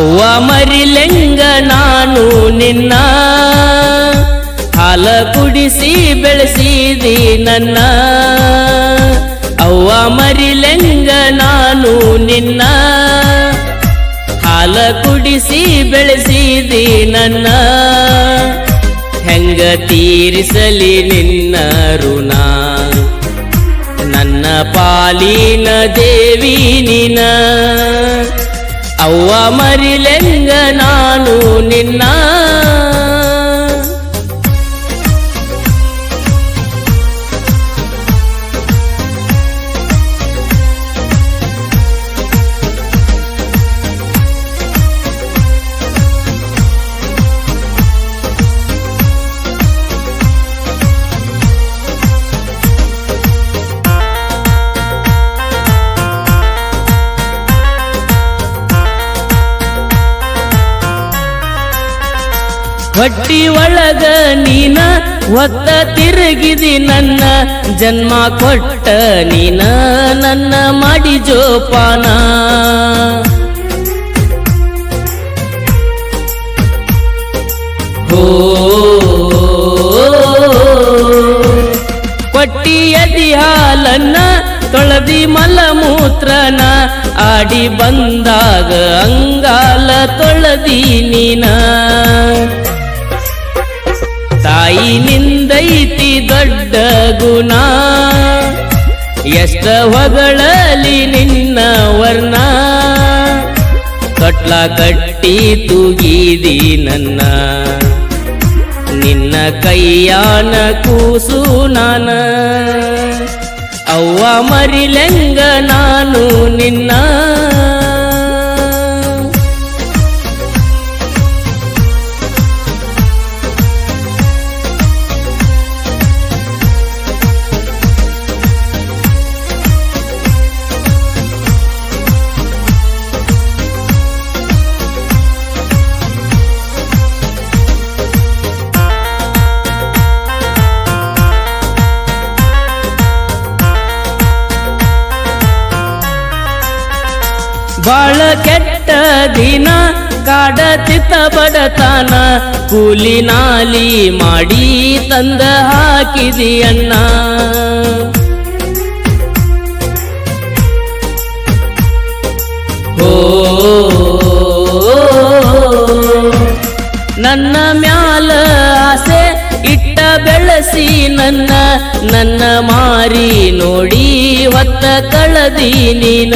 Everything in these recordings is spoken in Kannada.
ಅವ್ವ ಮರಿಲೆಂಗ ನಾನು ನಿನ್ನ ಹಾಲ ಕುಡಿಸಿ ಬೆಳೆಸಿದಿ ನನ್ನ ಅವ್ವ ಮರಿಲೆಂಗ ನಾನು ನಿನ್ನ ಹಾಲ ಕುಡಿಸಿ ಬೆಳೆಸಿದಿ ನನ್ನ ಹೆಂಗ ತೀರಿಸಲಿ ನಿನ್ನ ಋಣ ನನ್ನ ಪಾಲಿನ ದೇವಿ ನೀನ ಅವ್ವ ಮರಿಲೆಂಗ ನಾನು ನಿನ್ನ ಹೊಟ್ಟಿ ಒಳಗ ನೀನ ಹೊತ್ತ ತಿರುಗಿದಿ ನನ್ನ ಜನ್ಮ ಕೊಟ್ಟ ನೀನ ನನ್ನ ಮಾಡಿ ಜೋಪಾನ ಹೋ ಕೊಟ್ಟಿಯದಿ ಹಾಲನ್ನ ತೊಳೆದಿ ಮಲಮೂತ್ರನ ಆಡಿ ಬಂದಾಗ ಅಂಗಾಲ ತೊಳೆದಿ ನೀನ ತಾಯಿ ನಿಂದೈತಿ ದೊಡ್ಡ ಗುಣ ಎಷ್ಟ ಹೊಗಳಲಿ ನಿನ್ನ ವರ್ಣ ತೊಟ್ಲ ಕಟ್ಟಿ ತೂಗಿದಿ ನನ್ನ ನಿನ್ನ ಕೈಯಾನ ಕೂಸು ನಾನ ಅವ್ವ ಮರಿಲೆಂಗ ನಾನು ನಿನ್ನ ಬಾಳ ಕೆಟ್ಟ ದಿನ ಕಾಡತಿತ್ತ ಬಡತನ ಕೂಲಿ ನಾಲಿ ಮಾಡಿ ತಂದ ಹಾಕಿದಿ ಅಣ್ಣ ಓ ನನ್ನ ಮ್ಯಾಲ ಆಸೆ ಇಟ್ಟ ಬೆಳೆಸಿ ನನ್ನ ಮಾರಿ ನೋಡಿ ಹೊತ್ತ ಕಳದಿ ನೀನ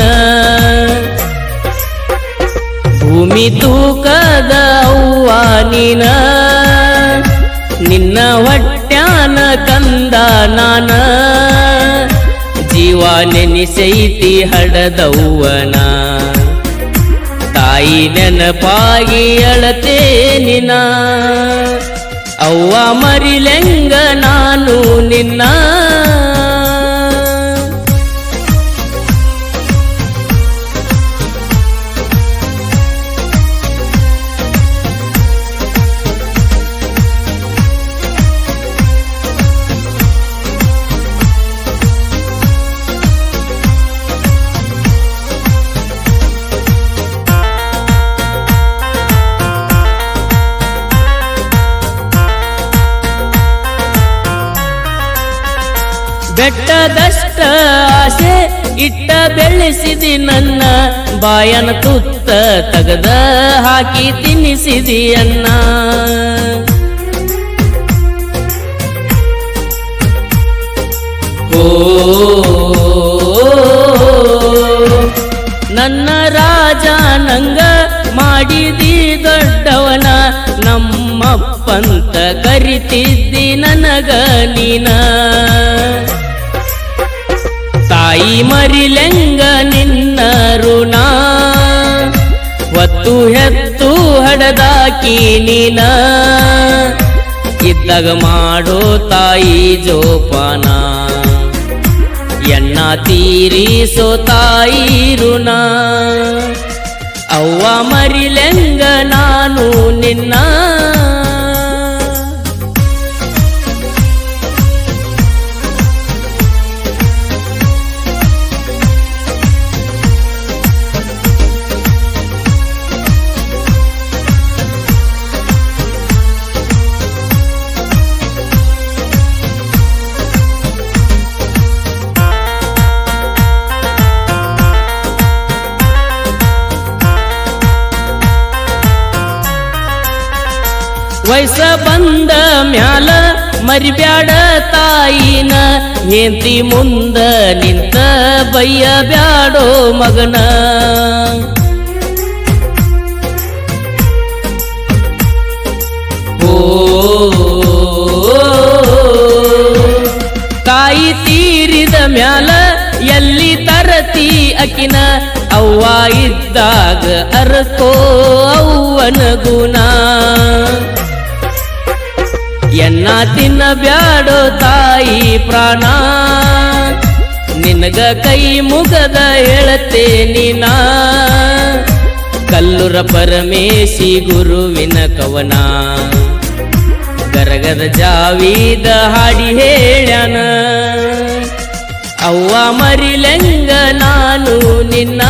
ಭೂಮಿ ತೂಕದ ಅವ್ವ ನೀನ ನಿನ್ನ ಹೊಟ್ಯಾನ ಕಂದ ನಾನ ಜೀವ ನೆನಿಸೈತಿ ಹಡದವ್ವನ ತಾಯಿ ನೆನಪಾಗಿ ಅಳತೆ ನಿನ ಅವ್ವ ಮರಿಲೆಂಗ ನಾನು ನಿನ್ನ ಬೆಟ್ಟದಷ್ಟ ಆಸೆ ಇಟ್ಟ ಬೆಳೆಸಿದಿ ನನ್ನ ಬಾಯನ ತುತ್ತ ತಗದ ಹಾಕಿ ತಿನ್ನಿಸಿದಿ ಅನ್ನ ಓ ನನ್ನ ರಾಜ ನಂಗ ಮಾಡಿದಿ ದೊಡ್ಡವನ ನಮ್ಮಪ್ಪಂತ ಕರಿತಿದ್ದಿ ನನಗ ನೀನ ತಾಯಿ ಮರಿಲೆಂಗ ನಿನ್ನ ಋಣ ಹೊತ್ತು ಹೆತ್ತು ಹಡದಾಕಿ ನೀನ ಇದ್ದಾಗ ಮಾಡೋ ತಾಯಿ ಜೋಪಾನ ಎಣ್ಣ ತೀರಿಸೋ ತಾಯಿ ಋಣ ಅವ್ವ ಮರಿಲೆಂಗ ನಾನು ನಿನ್ನ ವಯಸ್ಸ ಬಂದ ಮ್ಯಾಲ ಮರಿಬ್ಯಾಡ ತಾಯಿನ ಹೆಂಡತಿ ಮುಂದ ನಿಂತ ಬಯ್ಯ ಬ್ಯಾಡೋ ಮಗನ ತಾಯಿ ತೀರಿದ ಮ್ಯಾಲ ಎಲ್ಲಿ ತರತಿ ಅಕಿನ ಅವ್ವ ಇದ್ದಾಗ ಅರಕೋ ಅವ್ವನ ಗುಣ ಎನ್ನ ತಿನ್ನ ಬ್ಯಾಡೋ ತಾಯಿ ಪ್ರಾಣ ನಿನಗ ಕೈ ಮುಗದ ಹೇಳತೆ ನೀನಾ ಕಲ್ಲುರ ಪರಮೇಶಿ ಗುರುವಿನ ಕವನ ಗರಗದ ಜಾವಿದ ಹಾಡಿ ಹೇಳ್ಯಾನ ಅವ್ವ ಮರಿಲೆಂಗ ನಾನು ನಿನ್ನ